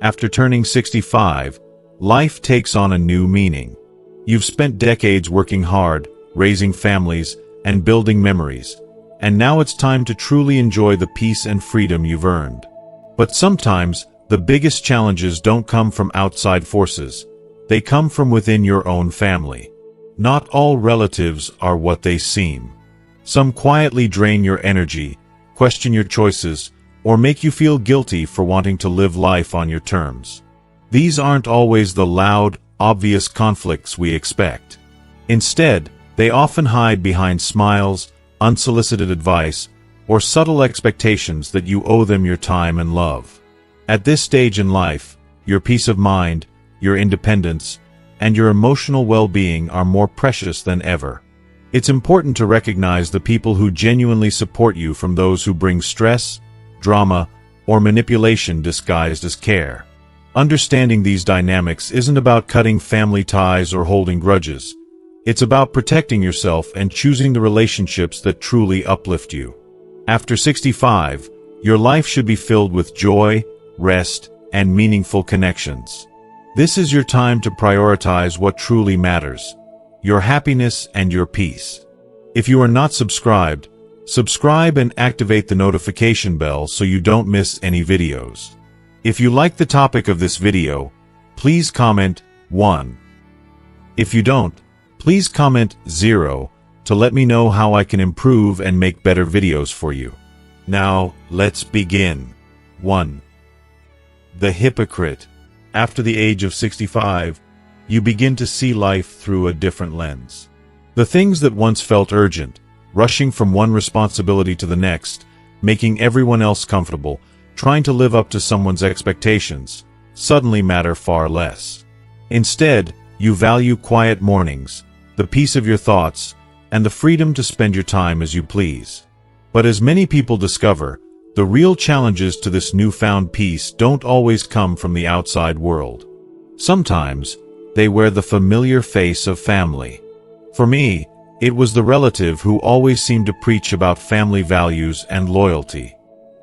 After turning 65, life takes on a new meaning. You've spent decades working hard, raising families, and building memories, and now it's time to truly enjoy the peace and freedom you've earned. But sometimes, the biggest challenges don't come from outside forces. They come from within your own family. Not all relatives are what they seem. Some quietly drain your energy, question your choices, or make you feel guilty for wanting to live life on your terms. These aren't always the loud, obvious conflicts we expect. Instead, they often hide behind smiles, unsolicited advice, or subtle expectations that you owe them your time and love. At this stage in life, your peace of mind, your independence, and your emotional well-being are more precious than ever. It's important to recognize the people who genuinely support you from those who bring stress, drama, or manipulation disguised as care. Understanding these dynamics isn't about cutting family ties or holding grudges. It's about protecting yourself and choosing the relationships that truly uplift you. After 65, your life should be filled with joy, rest, and meaningful connections. This is your time to prioritize what truly matters: your happiness and your peace. If you are not subscribed, subscribe and activate the notification bell so you don't miss any videos. If you like the topic of this video, please comment 1. If you don't, please comment 0 to let me know how I can improve and make better videos for you. Now, let's begin. 1. The hypocrite. After the age of 65, you begin to see life through a different lens. The things that once felt urgent, rushing from one responsibility to the next, making everyone else comfortable, trying to live up to someone's expectations, suddenly matter far less. Instead, you value quiet mornings, the peace of your thoughts, and the freedom to spend your time as you please. But as many people discover, the real challenges to this newfound peace don't always come from the outside world. Sometimes, they wear the familiar face of family. For me, it was the relative who always seemed to preach about family values and loyalty.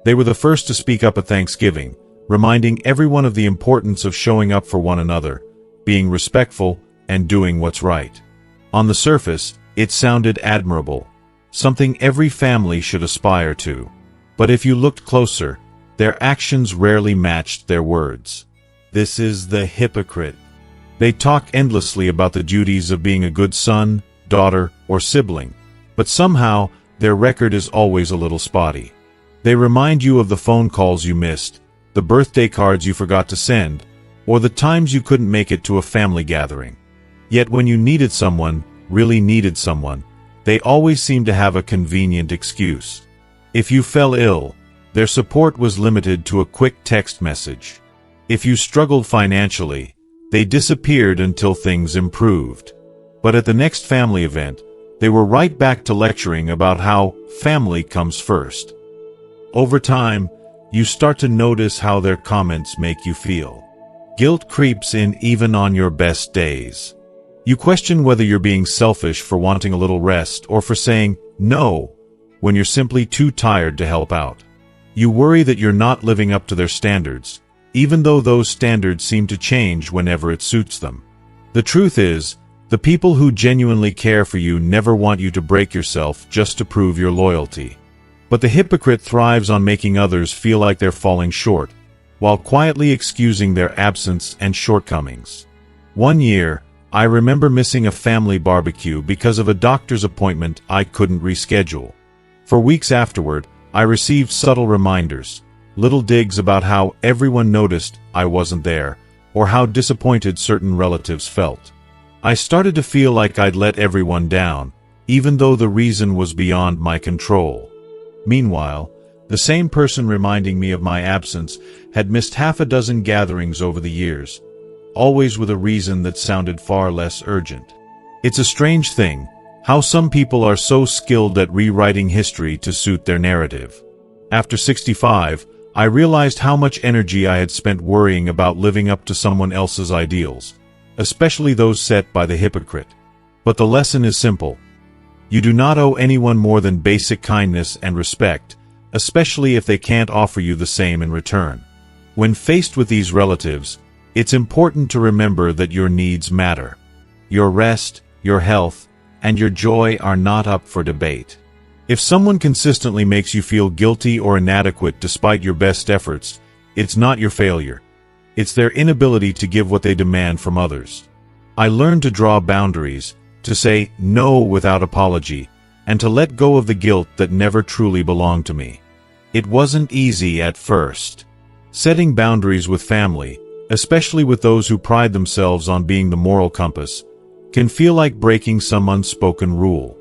They were the first to speak up at Thanksgiving, reminding everyone of the importance of showing up for one another, being respectful, and doing what's right. On the surface, it sounded admirable, something every family should aspire to. But if you looked closer, their actions rarely matched their words. This is the hypocrite. They talk endlessly about the duties of being a good son, daughter, or sibling, but somehow their record is always a little spotty. They remind you of the phone calls you missed, the birthday cards you forgot to send, or the times you couldn't make it to a family gathering. Yet when you needed someone, really needed someone, they always seem to have a convenient excuse. If you fell ill, their support was limited to a quick text message. If you struggled financially, they disappeared until things improved. But at the next family event, they were right back to lecturing about how family comes first. Over time, you start to notice how their comments make you feel. Guilt creeps in even on your best days. You question whether you're being selfish for wanting a little rest or for saying no when you're simply too tired to help out. You worry that you're not living up to their standards, even though those standards seem to change whenever it suits them. The truth is, the people who genuinely care for you never want you to break yourself just to prove your loyalty. But the hypocrite thrives on making others feel like they're falling short, while quietly excusing their absence and shortcomings. One year, I remember missing a family barbecue because of a doctor's appointment I couldn't reschedule. For weeks afterward, I received subtle reminders, little digs about how everyone noticed I wasn't there, or how disappointed certain relatives felt. I started to feel like I'd let everyone down, even though the reason was beyond my control. Meanwhile, the same person reminding me of my absence had missed half a dozen gatherings over the years, always with a reason that sounded far less urgent. It's a strange thing, how some people are so skilled at rewriting history to suit their narrative. After 65, I realized how much energy I had spent worrying about living up to someone else's ideals, especially those set by the hypocrite. But the lesson is simple. You do not owe anyone more than basic kindness and respect, especially if they can't offer you the same in return. When faced with these relatives, it's important to remember that your needs matter. Your rest, your health, and your joy are not up for debate. If someone consistently makes you feel guilty or inadequate despite your best efforts, it's not your failure. It's their inability to give what they demand from others. I learned to draw boundaries, to say no without apology, and to let go of the guilt that never truly belonged to me. It wasn't easy at first. Setting boundaries with family, especially with those who pride themselves on being the moral compass, can feel like breaking some unspoken rule.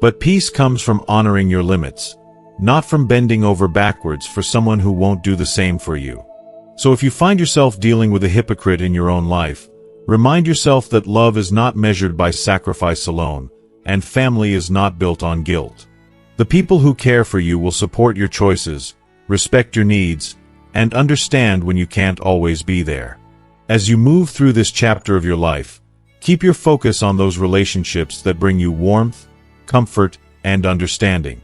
But peace comes from honoring your limits, not from bending over backwards for someone who won't do the same for you. So if you find yourself dealing with a hypocrite in your own life, remind yourself that love is not measured by sacrifice alone, and family is not built on guilt. The people who care for you will support your choices, respect your needs, and understand when you can't always be there. As you move through this chapter of your life, keep your focus on those relationships that bring you warmth, comfort, and understanding.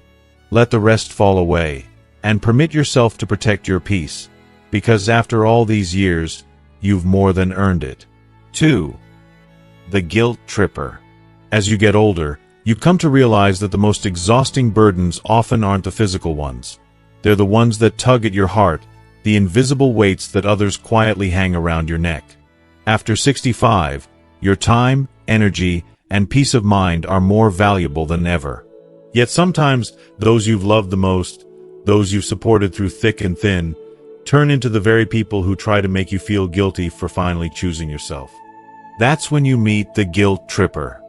Let the rest fall away, and permit yourself to protect your peace, because after all these years, you've more than earned it. 2. The guilt tripper. As you get older, you come to realize that the most exhausting burdens often aren't the physical ones. They're the ones that tug at your heart, the invisible weights that others quietly hang around your neck. After 65, your time, energy, and peace of mind are more valuable than ever. Yet sometimes, those you've loved the most, those you've supported through thick and thin, turn into the very people who try to make you feel guilty for finally choosing yourself. That's when you meet the guilt tripper.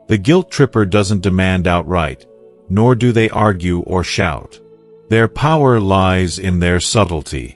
The guilt tripper doesn't demand outright, nor do they argue or shout. Their power lies in their subtlety.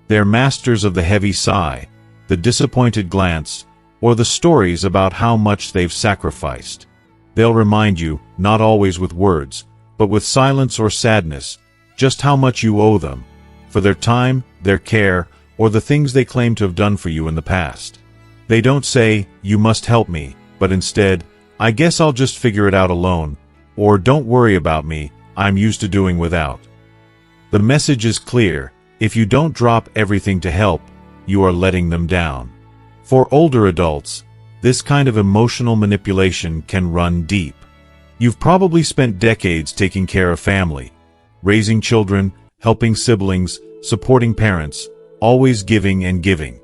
They're masters of the heavy sigh, the disappointed glance, or the stories about how much they've sacrificed. They'll remind you, not always with words, but with silence or sadness, just how much you owe them, for their time, their care, or the things they claim to have done for you in the past. They don't say, "You must help me," but instead, "I guess I'll just figure it out alone," or "Don't worry about me, I'm used to doing without." The message is clear: if you don't drop everything to help, you are letting them down. For older adults, this kind of emotional manipulation can run deep. You've probably spent decades taking care of family, raising children, helping siblings, supporting parents, always giving and giving.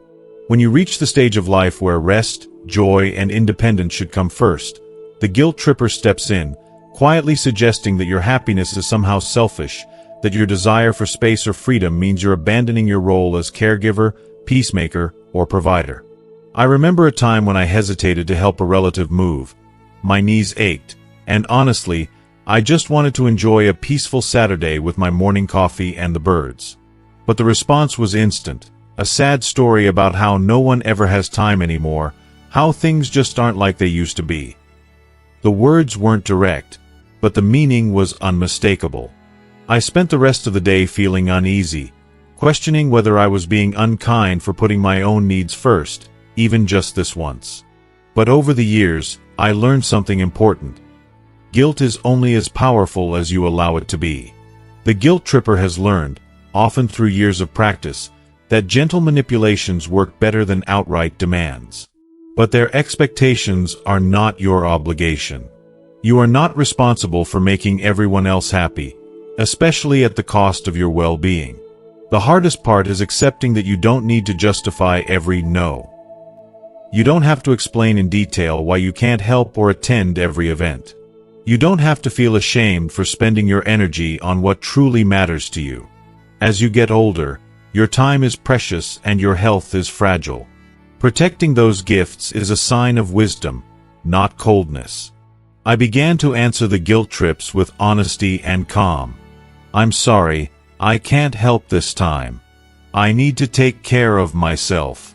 When you reach the stage of life where rest, joy, and independence should come first, the guilt tripper steps in, quietly suggesting that your happiness is somehow selfish, that your desire for space or freedom means you're abandoning your role as caregiver, peacemaker, or provider. I remember a time when I hesitated to help a relative move. My knees ached, and honestly, I just wanted to enjoy a peaceful Saturday with my morning coffee and the birds. But the response was instant, a sad story about how no one ever has time anymore, how things just aren't like they used to be. The words weren't direct, but the meaning was unmistakable. I spent the rest of the day feeling uneasy, questioning whether I was being unkind for putting my own needs first, even just this once. But over the years, I learned something important. Guilt is only as powerful as you allow it to be. The guilt tripper has learned, often through years of practice, that gentle manipulations work better than outright demands. But their expectations are not your obligation. You are not responsible for making everyone else happy, especially at the cost of your well-being. The hardest part is accepting that you don't need to justify every no. You don't have to explain in detail why you can't help or attend every event. You don't have to feel ashamed for spending your energy on what truly matters to you. As you get older, your time is precious and your health is fragile. Protecting those gifts is a sign of wisdom, not coldness. I began to answer the guilt trips with honesty and calm. "I'm sorry, I can't help this time. I need to take care of myself."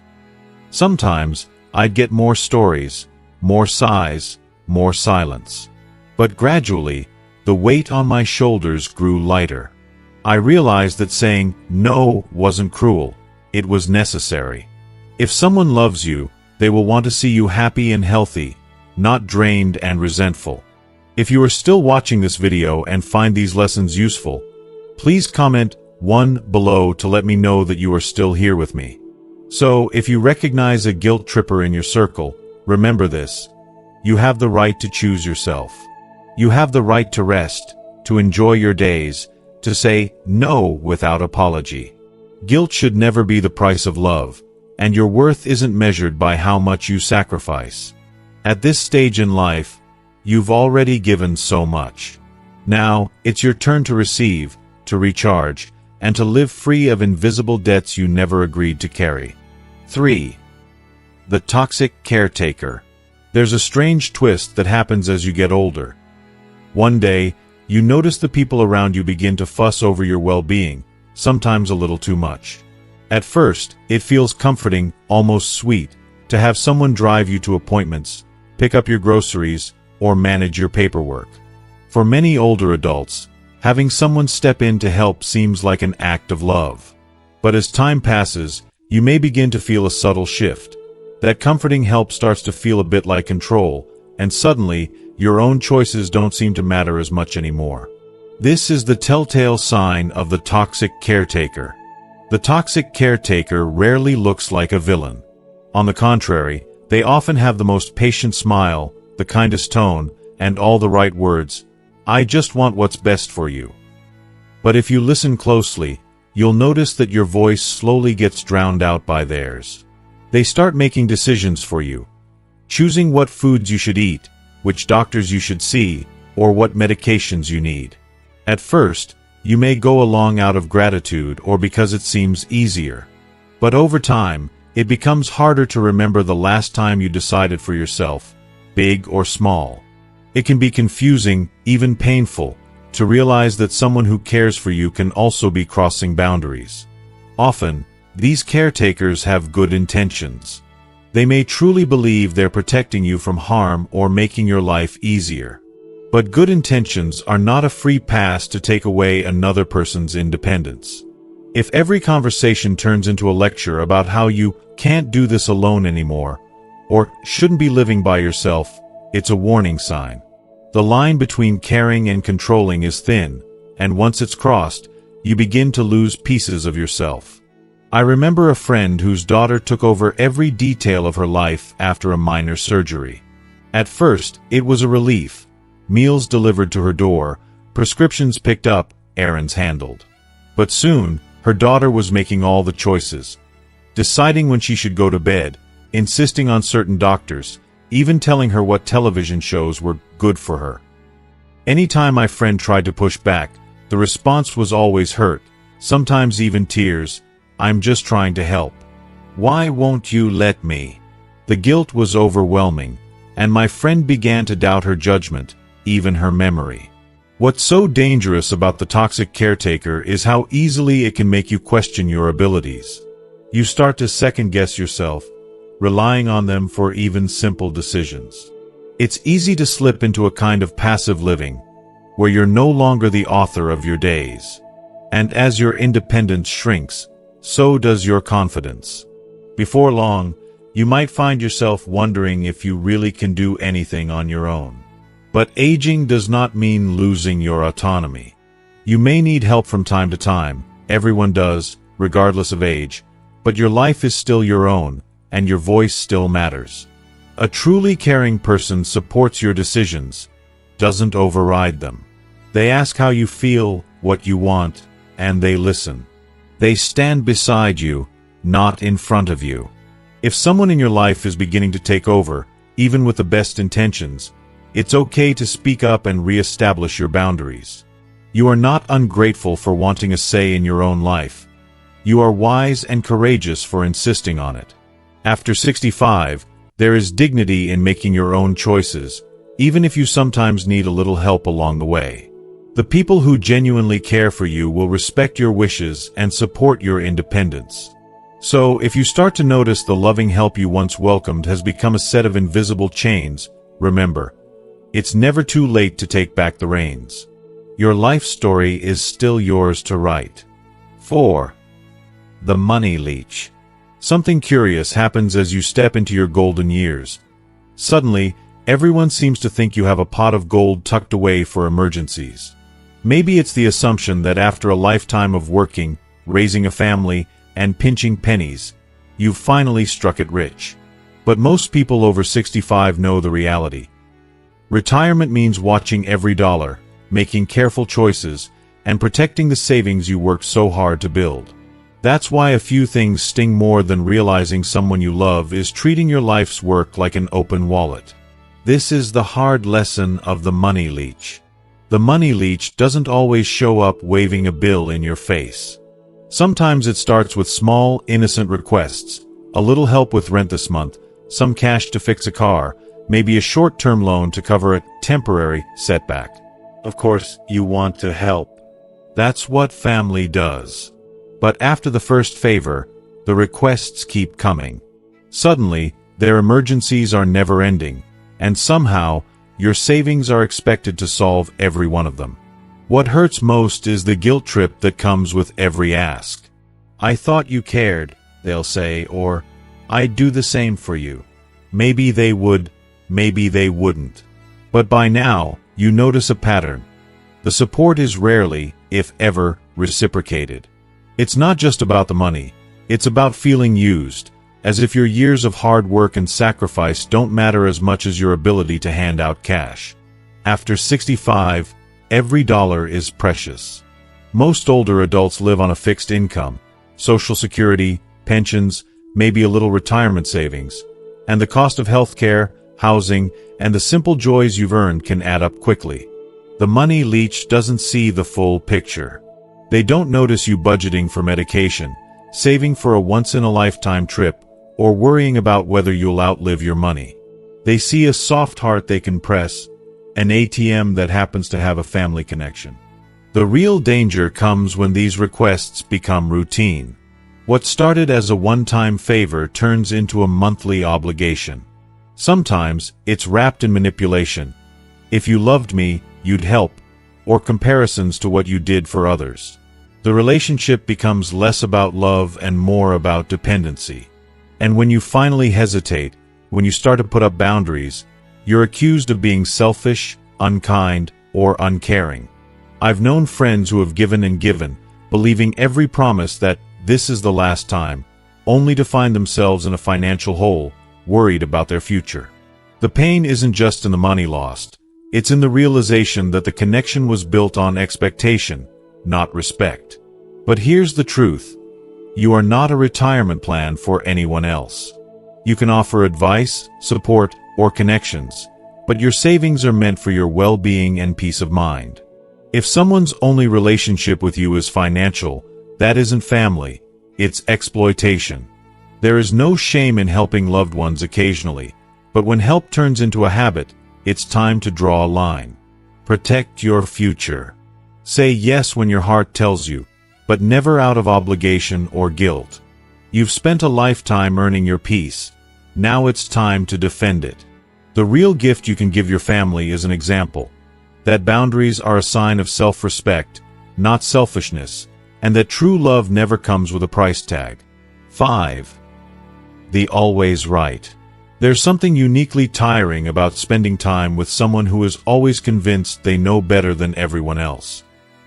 Sometimes, I'd get more stories, more sighs, more silence. But gradually, the weight on my shoulders grew lighter. I realized that saying no wasn't cruel, it was necessary. If someone loves you, they will want to see you happy and healthy, not drained and resentful. If you are still watching this video and find these lessons useful, please comment 1 below to let me know that you are still here with me. So, if you recognize a guilt tripper in your circle, remember this. You have the right to choose yourself. You have the right to rest, to enjoy your days, to say no without apology. Guilt should never be the price of love, and your worth isn't measured by how much you sacrifice. At this stage in life, you've already given so much. Now, it's your turn to receive, to recharge, and to live free of invisible debts you never agreed to carry. 3. The toxic caretaker. There's a strange twist that happens as you get older. One day, you notice the people around you begin to fuss over your well-being, sometimes a little too much. At first, it feels comforting, almost sweet, to have someone drive you to appointments, pick up your groceries, or manage your paperwork. For many older adults, having someone step in to help seems like an act of love. But as time passes, you may begin to feel a subtle shift. That comforting help starts to feel a bit like control, and suddenly, your own choices don't seem to matter as much anymore. This is the telltale sign of the toxic caretaker. The toxic caretaker rarely looks like a villain. On the contrary, they often have the most patient smile, the kindest tone, and all the right words. I just want what's best for you. But if you listen closely, you'll notice that your voice slowly gets drowned out by theirs. They start making decisions for you, choosing what foods you should eat, which doctors you should see, or what medications you need. At first, you may go along out of gratitude or because it seems easier. But over time, it becomes harder to remember the last time you decided for yourself, big or small. It can be confusing, even painful, to realize that someone who cares for you can also be crossing boundaries. Often, these caretakers have good intentions. They may truly believe they're protecting you from harm or making your life easier. But good intentions are not a free pass to take away another person's independence. If every conversation turns into a lecture about how you can't do this alone anymore, or shouldn't be living by yourself, it's a warning sign. The line between caring and controlling is thin, and once it's crossed, you begin to lose pieces of yourself. I remember a friend whose daughter took over every detail of her life after a minor surgery. At first, it was a relief. Meals delivered to her door, prescriptions picked up, errands handled. But soon, her daughter was making all the choices, deciding when she should go to bed, insisting on certain doctors, even telling her what television shows were good for her. Anytime my friend tried to push back, the response was always hurt, sometimes even tears. I'm just trying to help. Why won't you let me? The guilt was overwhelming, and my friend began to doubt her judgment, even her memory. What's so dangerous about the toxic caretaker is how easily it can make you question your abilities. You start to second-guess yourself, relying on them for even simple decisions. It's easy to slip into a kind of passive living, where you're no longer the author of your days. And as your independence shrinks, so does your confidence. Before long, you might find yourself wondering if you really can do anything on your own. But aging does not mean losing your autonomy. You may need help from time to time, everyone does, regardless of age, but your life is still your own, and your voice still matters. A truly caring person supports your decisions, doesn't override them. They ask how you feel, what you want, and they listen. They stand beside you, not in front of you. If someone in your life is beginning to take over, even with the best intentions, it's okay to speak up and re-establish your boundaries. You are not ungrateful for wanting a say in your own life. You are wise and courageous for insisting on it. After 65, there is dignity in making your own choices, even if you sometimes need a little help along the way. The people who genuinely care for you will respect your wishes and support your independence. So, if you start to notice the loving help you once welcomed has become a set of invisible chains, remember, it's never too late to take back the reins. Your life story is still yours to write. 4. The money leech. Something curious happens as you step into your golden years. Suddenly, everyone seems to think you have a pot of gold tucked away for emergencies. Maybe it's the assumption that after a lifetime of working, raising a family, and pinching pennies, you've finally struck it rich. But most people over 65 know the reality. Retirement means watching every dollar, making careful choices, and protecting the savings you worked so hard to build. That's why a few things sting more than realizing someone you love is treating your life's work like an open wallet. This is the hard lesson of the money leech. The money leech doesn't always show up waving a bill in your face. Sometimes it starts with small, innocent requests, a little help with rent this month, some cash to fix a car, maybe a short-term loan to cover a temporary setback. Of course, you want to help. That's what family does. But after the first favor, the requests keep coming. Suddenly, their emergencies are never-ending, and somehow, your savings are expected to solve every one of them. What hurts most is the guilt trip that comes with every ask. "I thought you cared," they'll say, or, "I'd do the same for you." Maybe they would, maybe they wouldn't. But by now, you notice a pattern. The support is rarely, if ever, reciprocated. It's not just about the money. It's about feeling used, as if your years of hard work and sacrifice don't matter as much as your ability to hand out cash. After 65, every dollar is precious. Most older adults live on a fixed income, Social Security, pensions, maybe a little retirement savings, and the cost of healthcare, housing, and the simple joys you've earned can add up quickly. The money leech doesn't see the full picture. They don't notice you budgeting for medication, saving for a once-in-a-lifetime trip, or worrying about whether you'll outlive your money. They see a soft heart they can press, an ATM that happens to have a family connection. The real danger comes when these requests become routine. What started as a one-time favor turns into a monthly obligation. Sometimes, it's wrapped in manipulation. "If you loved me, you'd help," or comparisons to what you did for others. The relationship becomes less about love and more about dependency. And when you finally hesitate, when you start to put up boundaries, you're accused of being selfish, unkind, or uncaring. I've known friends who have given and given, believing every promise that this is the last time, only to find themselves in a financial hole, worried about their future. The pain isn't just in the money lost. It's in the realization that the connection was built on expectation, not respect. But here's the truth. You are not a retirement plan for anyone else. You can offer advice, support, or connections, but your savings are meant for your well-being and peace of mind. If someone's only relationship with you is financial, that isn't family, it's exploitation. There is no shame in helping loved ones occasionally, but when help turns into a habit, it's time to draw a line. Protect your future. Say yes when your heart tells you, but never out of obligation or guilt. You've spent a lifetime earning your peace. Now it's time to defend it. The real gift you can give your family is an example. That boundaries are a sign of self-respect, not selfishness, and that true love never comes with a price tag. 5. The always right. There's something uniquely tiring about spending time with someone who is always convinced they know better than everyone else.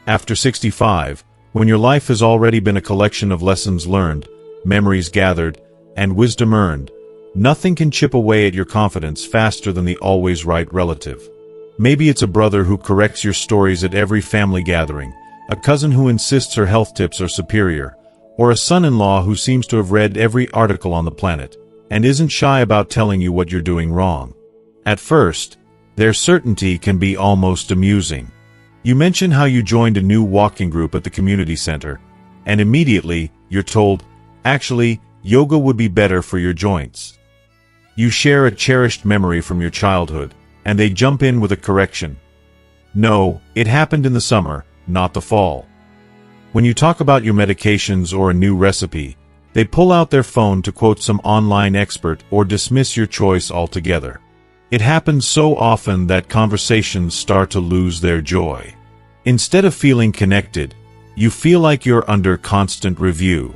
After 65, when your life has already been a collection of lessons learned, memories gathered, and wisdom earned, nothing can chip away at your confidence faster than the always right relative. Maybe it's a brother who corrects your stories at every family gathering, a cousin who insists her health tips are superior, or a son-in-law who seems to have read every article on the planet, and isn't shy about telling you what you're doing wrong. At first, their certainty can be almost amusing. You mention how you joined a new walking group at the community center, and immediately, you're told, actually, yoga would be better for your joints. You share a cherished memory from your childhood, and they jump in with a correction. No, it happened in the summer, not the fall. When you talk about your medications or a new recipe, they pull out their phone to quote some online expert or dismiss your choice altogether. It happens so often that conversations start to lose their joy. Instead of feeling connected, you feel like you're under constant review.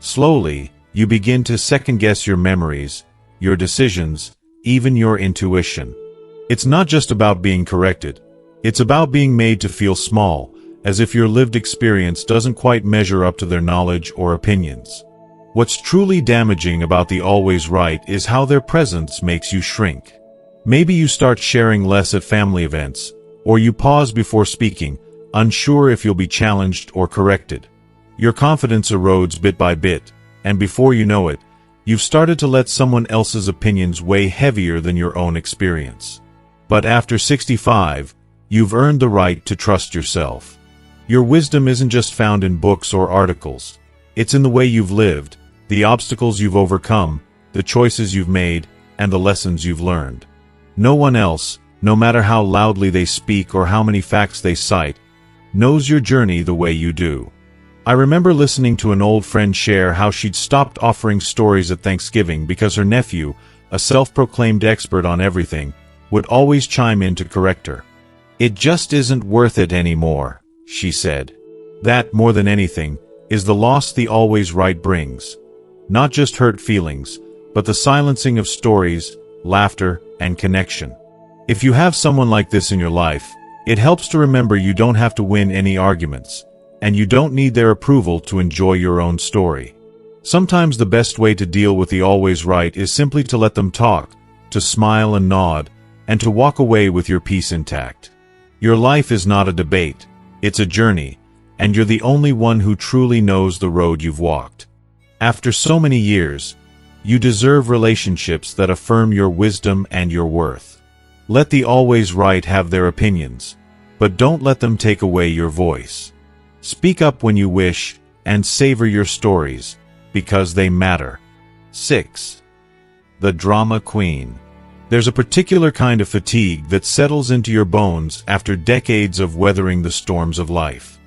Slowly, you begin to second-guess your memories, your decisions, even your intuition. It's not just about being corrected. It's about being made to feel small, as if your lived experience doesn't quite measure up to their knowledge or opinions. What's truly damaging about the always right is how their presence makes you shrink. Maybe you start sharing less at family events, or you pause before speaking, unsure if you'll be challenged or corrected. Your confidence erodes bit by bit, and before you know it, you've started to let someone else's opinions weigh heavier than your own experience. But after 65, you've earned the right to trust yourself. Your wisdom isn't just found in books or articles. It's in the way you've lived, the obstacles you've overcome, the choices you've made, and the lessons you've learned. No one else, no matter how loudly they speak or how many facts they cite, knows your journey the way you do. I remember listening to an old friend share how she'd stopped offering stories at Thanksgiving because her nephew, a self-proclaimed expert on everything, would always chime in to correct her. "It just isn't worth it anymore," she said. That, more than anything, is the loss the always right brings. Not just hurt feelings, but the silencing of stories, laughter, and connection. If you have someone like this in your life, it helps to remember you don't have to win any arguments, and you don't need their approval to enjoy your own story. Sometimes the best way to deal with the always right is simply to let them talk, to smile and nod, and to walk away with your peace intact. Your life is not a debate, it's a journey, and you're the only one who truly knows the road you've walked. After so many years, you deserve relationships that affirm your wisdom and your worth. Let the always right have their opinions, but don't let them take away your voice. Speak up when you wish, and savor your stories, because they matter. 6. The drama queen. There's a particular kind of fatigue that settles into your bones after decades of weathering the storms of life.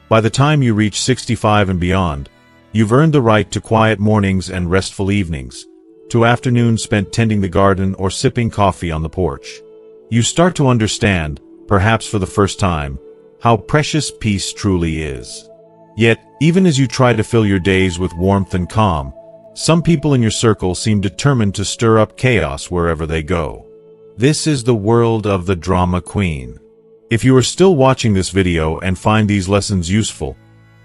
By the time you reach 65 and beyond, you've earned the right to quiet mornings and restful evenings, to afternoons spent tending the garden or sipping coffee on the porch. You start to understand, perhaps for the first time, how precious peace truly is. Yet, even as you try to fill your days with warmth and calm, some people in your circle seem determined to stir up chaos wherever they go. This is the world of the drama queen. If you are still watching this video and find these lessons useful,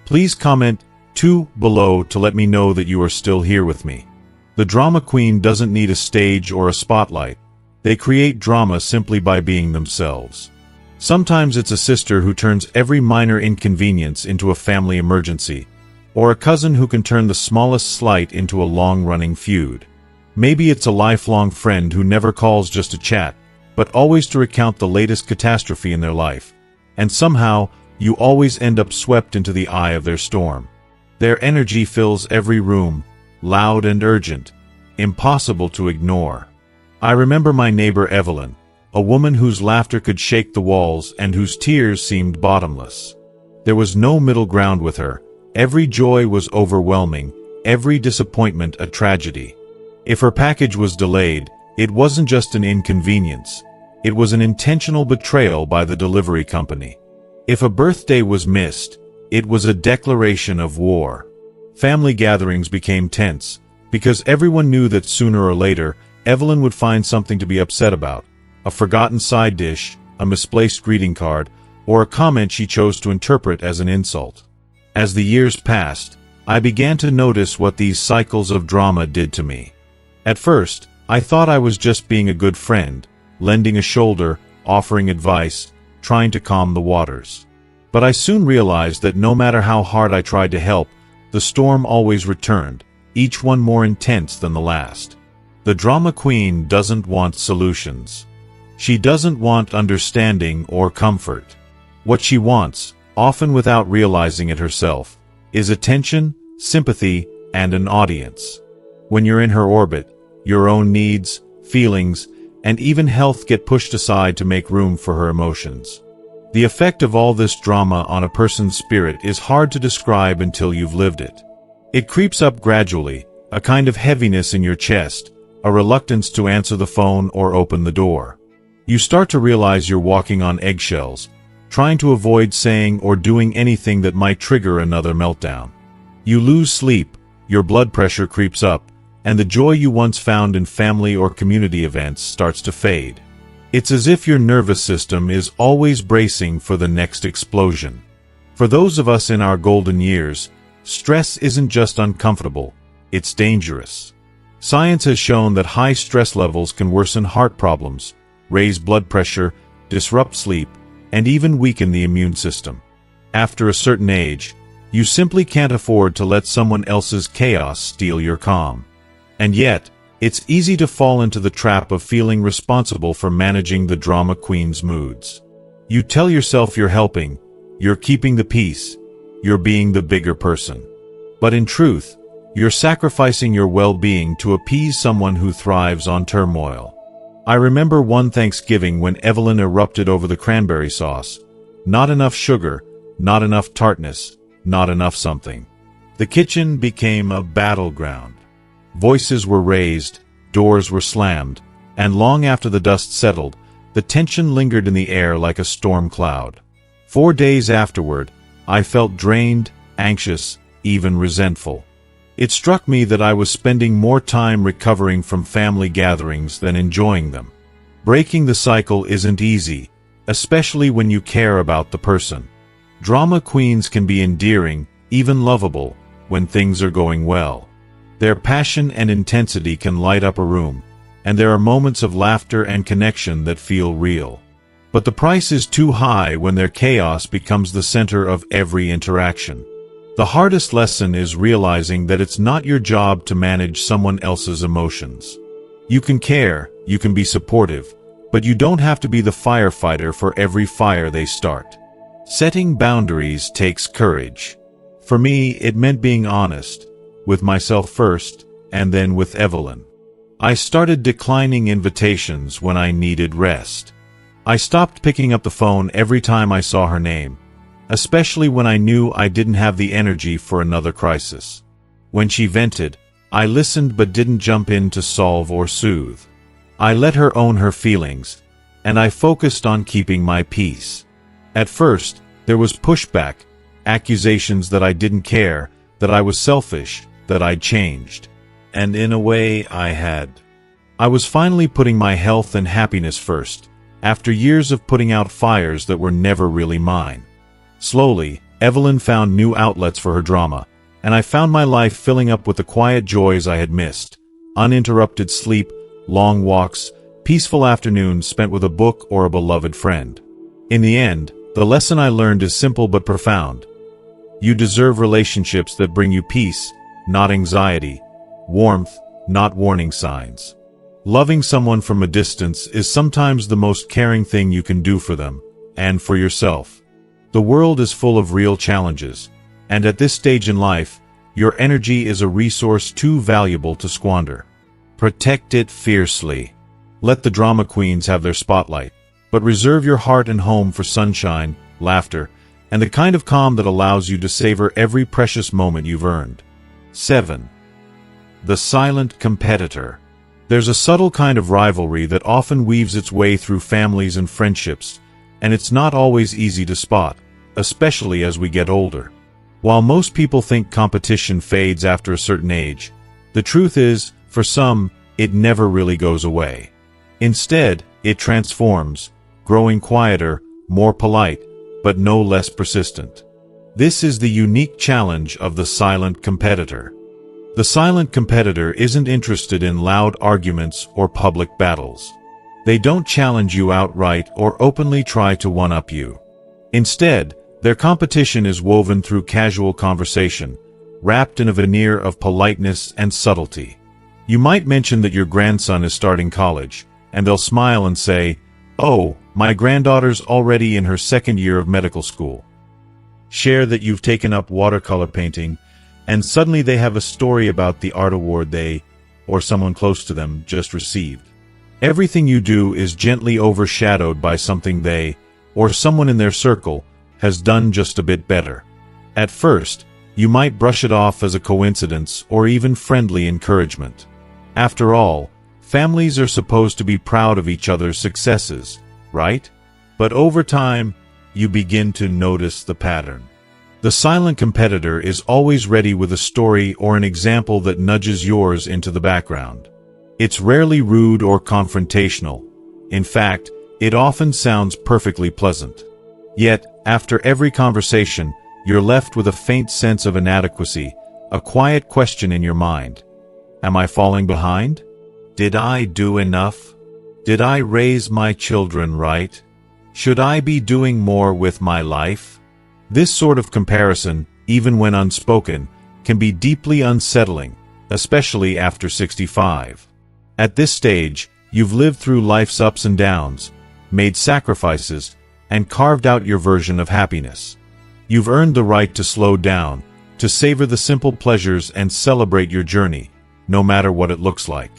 please comment 2 below to let me know that you are still here with me. The drama queen doesn't need a stage or a spotlight. They create drama simply by being themselves. Sometimes it's a sister who turns every minor inconvenience into a family emergency, or a cousin who can turn the smallest slight into a long-running feud. Maybe it's a lifelong friend who never calls just to chat, but always to recount the latest catastrophe in their life, and somehow you always end up swept into the eye of their storm. Their energy fills every room, loud and urgent, impossible to ignore. I remember my neighbor Evelyn, a woman whose laughter could shake the walls and whose tears seemed bottomless. There was no middle ground with her. Every joy was overwhelming, every disappointment a tragedy. If her package was delayed, it wasn't just an inconvenience. It was an intentional betrayal by the delivery company. If a birthday was missed, it was a declaration of war. Family gatherings became tense, because everyone knew that sooner or later, Evelyn would find something to be upset about. A forgotten side dish, a misplaced greeting card, or a comment she chose to interpret as an insult. As the years passed, I began to notice what these cycles of drama did to me. At first, I thought I was just being a good friend, lending a shoulder, offering advice, trying to calm the waters. But I soon realized that no matter how hard I tried to help, the storm always returned, each one more intense than the last. The drama queen doesn't want solutions. She doesn't want understanding or comfort. What she wants, often without realizing it herself, is attention, sympathy, and an audience. When you're in her orbit, your own needs, feelings, and even health get pushed aside to make room for her emotions. The effect of all this drama on a person's spirit is hard to describe until you've lived it. It creeps up gradually, a kind of heaviness in your chest, a reluctance to answer the phone or open the door. You start to realize you're walking on eggshells, trying to avoid saying or doing anything that might trigger another meltdown. You lose sleep, your blood pressure creeps up, and the joy you once found in family or community events starts to fade. It's as if your nervous system is always bracing for the next explosion. For those of us in our golden years, stress isn't just uncomfortable, it's dangerous. Science has shown that high stress levels can worsen heart problems, raise blood pressure, disrupt sleep, and even weaken the immune system. After a certain age, you simply can't afford to let someone else's chaos steal your calm. And yet, it's easy to fall into the trap of feeling responsible for managing the drama queen's moods. You tell yourself you're helping, you're keeping the peace, you're being the bigger person. But in truth, you're sacrificing your well-being to appease someone who thrives on turmoil. I remember one Thanksgiving when Evelyn erupted over the cranberry sauce. Not enough sugar, not enough tartness, not enough something. The kitchen became a battleground. Voices were raised, doors were slammed, and long after the dust settled, the tension lingered in the air like a storm cloud. 4 days afterward, I felt drained, anxious, even resentful. It struck me that I was spending more time recovering from family gatherings than enjoying them. Breaking the cycle isn't easy, especially when you care about the person. Drama queens can be endearing, even lovable, when things are going well. Their passion and intensity can light up a room, and there are moments of laughter and connection that feel real. But the price is too high when their chaos becomes the center of every interaction. The hardest lesson is realizing that it's not your job to manage someone else's emotions. You can care, you can be supportive, but you don't have to be the firefighter for every fire they start. Setting boundaries takes courage. For me, it meant being honest, with myself first, and then with Evelyn. I started declining invitations when I needed rest. I stopped picking up the phone every time I saw her name, especially when I knew I didn't have the energy for another crisis. When she vented, I listened but didn't jump in to solve or soothe. I let her own her feelings, and I focused on keeping my peace. At first, there was pushback, accusations that I didn't care, that I was selfish, that I'd changed. And in a way, I had. I was finally putting my health and happiness first, after years of putting out fires that were never really mine. Slowly, Evelyn found new outlets for her drama, and I found my life filling up with the quiet joys I had missed. Uninterrupted sleep, long walks, peaceful afternoons spent with a book or a beloved friend. In the end, the lesson I learned is simple but profound. You deserve relationships that bring you peace, not anxiety, warmth, not warning signs. Loving someone from a distance is sometimes the most caring thing you can do for them, and for yourself. The world is full of real challenges, and at this stage in life, your energy is a resource too valuable to squander. Protect it fiercely. Let the drama queens have their spotlight, but reserve your heart and home for sunshine, laughter, and the kind of calm that allows you to savor every precious moment you've earned. 7. The silent competitor. There's a subtle kind of rivalry that often weaves its way through families and friendships, and it's not always easy to spot, especially as we get older. While most people think competition fades after a certain age, the truth is, for some, it never really goes away. Instead, it transforms, growing quieter, more polite, but no less persistent. This is the unique challenge of the silent competitor. The silent competitor isn't interested in loud arguments or public battles. They don't challenge you outright or openly try to one-up you. Instead, their competition is woven through casual conversation, wrapped in a veneer of politeness and subtlety. You might mention that your grandson is starting college, and they'll smile and say, "Oh, my granddaughter's already in her second year of medical school." Share that you've taken up watercolor painting, and suddenly they have a story about the art award they, or someone close to them, just received. Everything you do is gently overshadowed by something they, or someone in their circle, has done just a bit better. At first, you might brush it off as a coincidence or even friendly encouragement. After all, families are supposed to be proud of each other's successes, right? But over time, you begin to notice the pattern. The silent competitor is always ready with a story or an example that nudges yours into the background. It's rarely rude or confrontational. In fact, it often sounds perfectly pleasant. Yet, after every conversation, you're left with a faint sense of inadequacy, a quiet question in your mind. Am I falling behind? Did I do enough? Did I raise my children right? Should I be doing more with my life? This sort of comparison, even when unspoken, can be deeply unsettling, especially after 65. At this stage, you've lived through life's ups and downs, made sacrifices, and carved out your version of happiness. You've earned the right to slow down, to savor the simple pleasures and celebrate your journey, no matter what it looks like.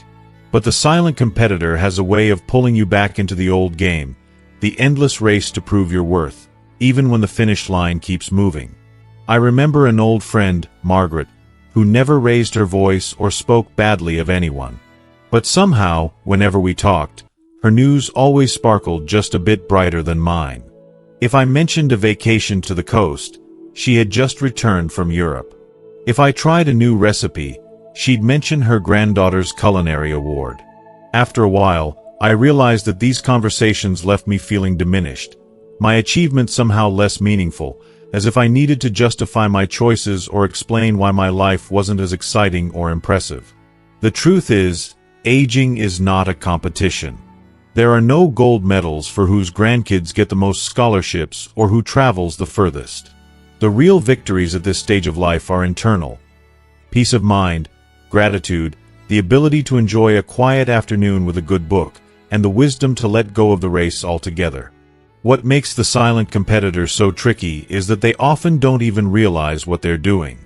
But the silent competitor has a way of pulling you back into the old game, the endless race to prove your worth, even when the finish line keeps moving. I remember an old friend, Margaret, who never raised her voice or spoke badly of anyone. But somehow, whenever we talked, her news always sparkled just a bit brighter than mine. If I mentioned a vacation to the coast, she had just returned from Europe. If I tried a new recipe, she'd mention her granddaughter's culinary award. After a while, I realized that these conversations left me feeling diminished, my achievements somehow less meaningful, as if I needed to justify my choices or explain why my life wasn't as exciting or impressive. The truth is, aging is not a competition. There are no gold medals for whose grandkids get the most scholarships or who travels the furthest. The real victories at this stage of life are internal. Peace of mind, gratitude, the ability to enjoy a quiet afternoon with a good book, and the wisdom to let go of the race altogether. What makes the silent competitor so tricky is that they often don't even realize what they're doing.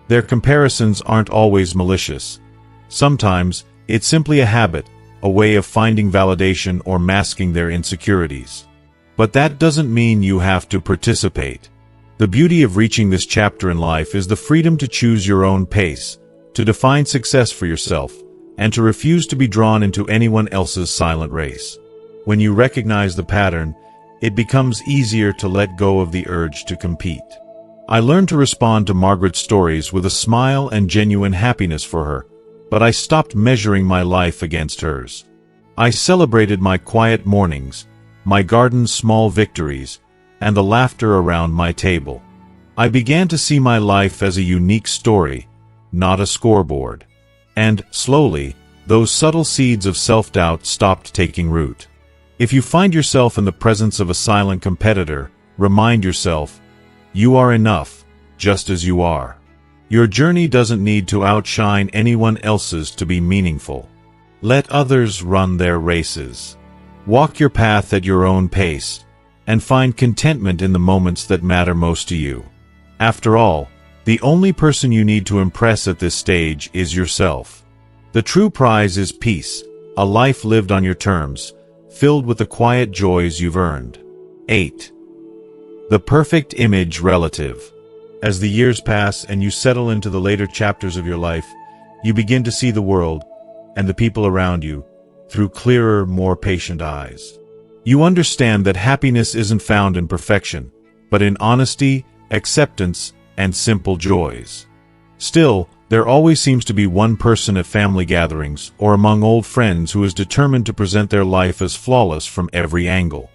Their comparisons aren't always malicious. Sometimes, it's simply a habit, a way of finding validation or masking their insecurities. But that doesn't mean you have to participate. The beauty of reaching this chapter in life is the freedom to choose your own pace, to define success for yourself, and to refuse to be drawn into anyone else's silent race. When you recognize the pattern, it becomes easier to let go of the urge to compete. I learned to respond to Margaret's stories with a smile and genuine happiness for her, but I stopped measuring my life against hers. I celebrated my quiet mornings, my garden's small victories, and the laughter around my table. I began to see my life as a unique story, not a scoreboard. And, slowly, those subtle seeds of self-doubt stopped taking root. If you find yourself in the presence of a silent competitor, remind yourself, you are enough, just as you are. Your journey doesn't need to outshine anyone else's to be meaningful. Let others run their races. Walk your path at your own pace, and find contentment in the moments that matter most to you. After all, the only person you need to impress at this stage is yourself. The true prize is peace, a life lived on your terms, filled with the quiet joys you've earned. 8. The perfect image relative. As the years pass and you settle into the later chapters of your life, you begin to see the world, and the people around you, through clearer, more patient eyes. You understand that happiness isn't found in perfection, but in honesty, acceptance, and simple joys. Still, there always seems to be one person at family gatherings or among old friends who is determined to present their life as flawless from every angle.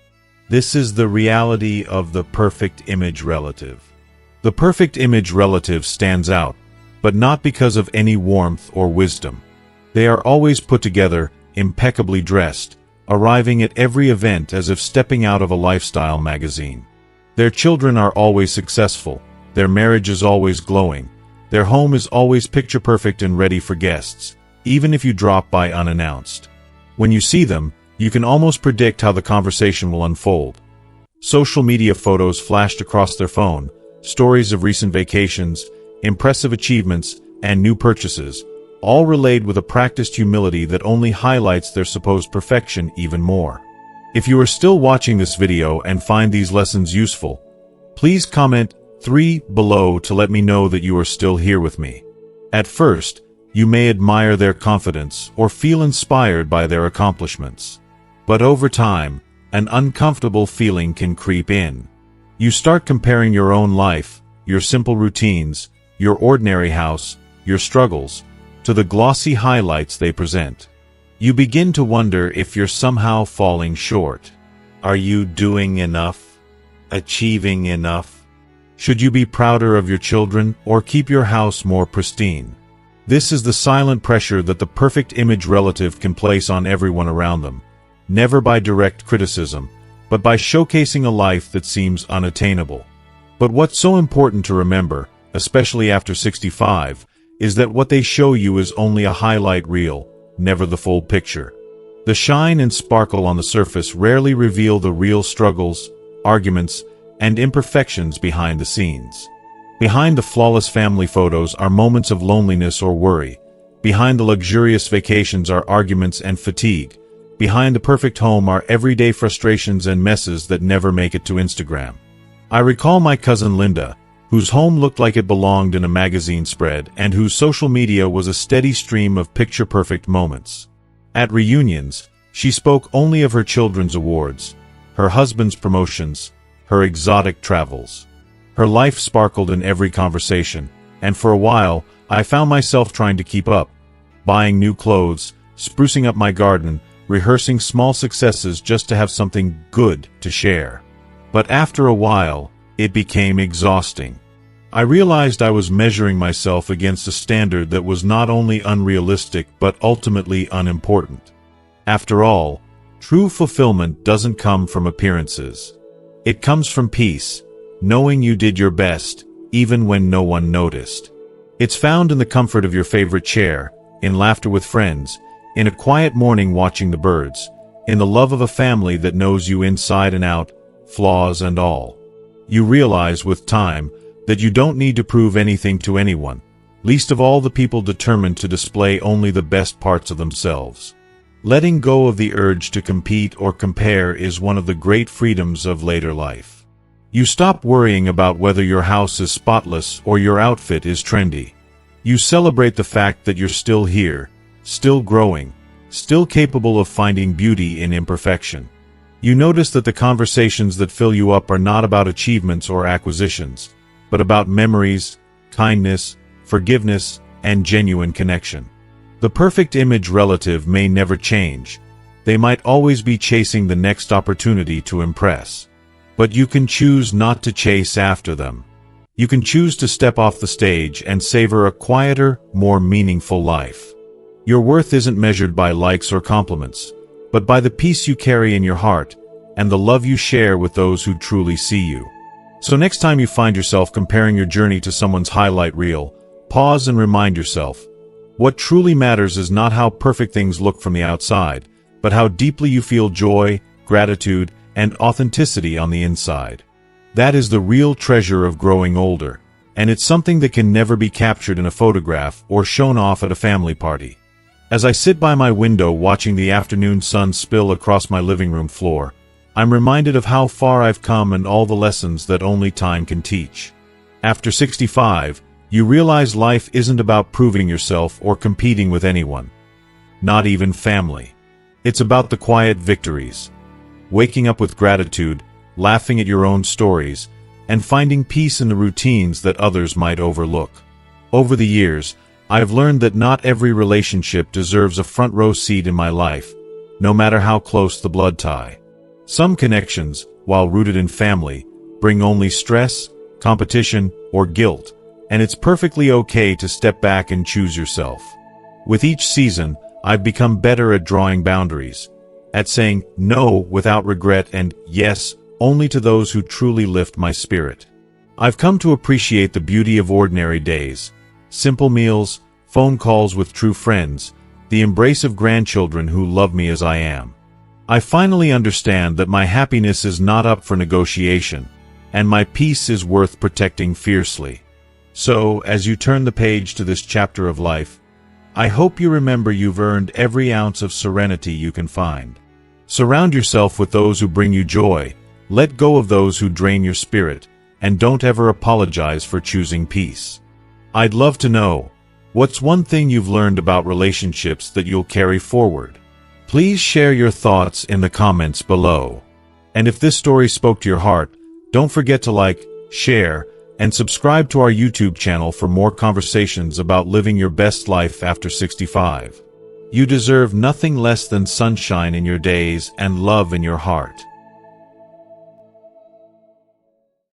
This is the reality of the perfect image relative. The perfect image relative stands out, but not because of any warmth or wisdom. They are always put together, impeccably dressed, arriving at every event as if stepping out of a lifestyle magazine. Their children are always successful, their marriage is always glowing, their home is always picture-perfect and ready for guests, even if you drop by unannounced. When you see them, you can almost predict how the conversation will unfold. Social media photos flashed across their phone, stories of recent vacations, impressive achievements, and new purchases, all relayed with a practiced humility that only highlights their supposed perfection even more. If you are still watching this video and find these lessons useful, please comment 3 below to let me know that you are still here with me. At first, you may admire their confidence or feel inspired by their accomplishments. But over time, an uncomfortable feeling can creep in. You start comparing your own life, your simple routines, your ordinary house, your struggles, to the glossy highlights they present. You begin to wonder if you're somehow falling short. Are you doing enough? Achieving enough? Should you be prouder of your children or keep your house more pristine? This is the silent pressure that the perfect image relative can place on everyone around them, never by direct criticism, but by showcasing a life that seems unattainable. But what's so important to remember, especially after 65, is that what they show you is only a highlight reel, never the full picture. The shine and sparkle on the surface rarely reveal the real struggles, arguments, and imperfections behind the scenes. Behind the flawless family photos are moments of loneliness or worry. Behind the luxurious vacations are arguments and fatigue. Behind the perfect home are everyday frustrations and messes that never make it to Instagram. I recall my cousin Linda, whose home looked like it belonged in a magazine spread and whose social media was a steady stream of picture-perfect moments. At reunions, she spoke only of her children's awards, her husband's promotions, her exotic travels. Her life sparkled in every conversation, and for a while, I found myself trying to keep up, buying new clothes, sprucing up my garden, rehearsing small successes just to have something good to share. But after a while, it became exhausting. I realized I was measuring myself against a standard that was not only unrealistic but ultimately unimportant. After all, true fulfillment doesn't come from appearances. It comes from peace, knowing you did your best, even when no one noticed. It's found in the comfort of your favorite chair, in laughter with friends, in a quiet morning watching the birds, in the love of a family that knows you inside and out, flaws and all. You realize with time that you don't need to prove anything to anyone, least of all the people determined to display only the best parts of themselves. Letting go of the urge to compete or compare is one of the great freedoms of later life. You stop worrying about whether your house is spotless or your outfit is trendy. You celebrate the fact that you're still here, still growing, still capable of finding beauty in imperfection. You notice that the conversations that fill you up are not about achievements or acquisitions, but about memories, kindness, forgiveness, and genuine connection. The perfect image relative may never change. They might always be chasing the next opportunity to impress. But you can choose not to chase after them. You can choose to step off the stage and savor a quieter, more meaningful life. Your worth isn't measured by likes or compliments, but by the peace you carry in your heart and the love you share with those who truly see you. So next time you find yourself comparing your journey to someone's highlight reel, pause and remind yourself, what truly matters is not how perfect things look from the outside, but how deeply you feel joy, gratitude, and authenticity on the inside. That is the real treasure of growing older, and it's something that can never be captured in a photograph or shown off at a family party. As I sit by my window watching the afternoon sun spill across my living room floor, I'm reminded of how far I've come and all the lessons that only time can teach. After 65, you realize life isn't about proving yourself or competing with anyone. Not even family. It's about the quiet victories. Waking up with gratitude, laughing at your own stories, and finding peace in the routines that others might overlook. Over the years, I've learned that not every relationship deserves a front row seat in my life, no matter how close the blood tie. Some connections, while rooted in family, bring only stress, competition, or guilt, and it's perfectly okay to step back and choose yourself. With each season, I've become better at drawing boundaries, at saying no without regret and yes only to those who truly lift my spirit. I've come to appreciate the beauty of ordinary days, simple meals, phone calls with true friends, the embrace of grandchildren who love me as I am. I finally understand that my happiness is not up for negotiation, and my peace is worth protecting fiercely. So, as you turn the page to this chapter of life, I hope you remember you've earned every ounce of serenity you can find. Surround yourself with those who bring you joy, let go of those who drain your spirit, and don't ever apologize for choosing peace. I'd love to know, what's one thing you've learned about relationships that you'll carry forward? Please share your thoughts in the comments below. And if this story spoke to your heart, don't forget to like, share, and subscribe to our YouTube channel for more conversations about living your best life after 65. You deserve nothing less than sunshine in your days and love in your heart.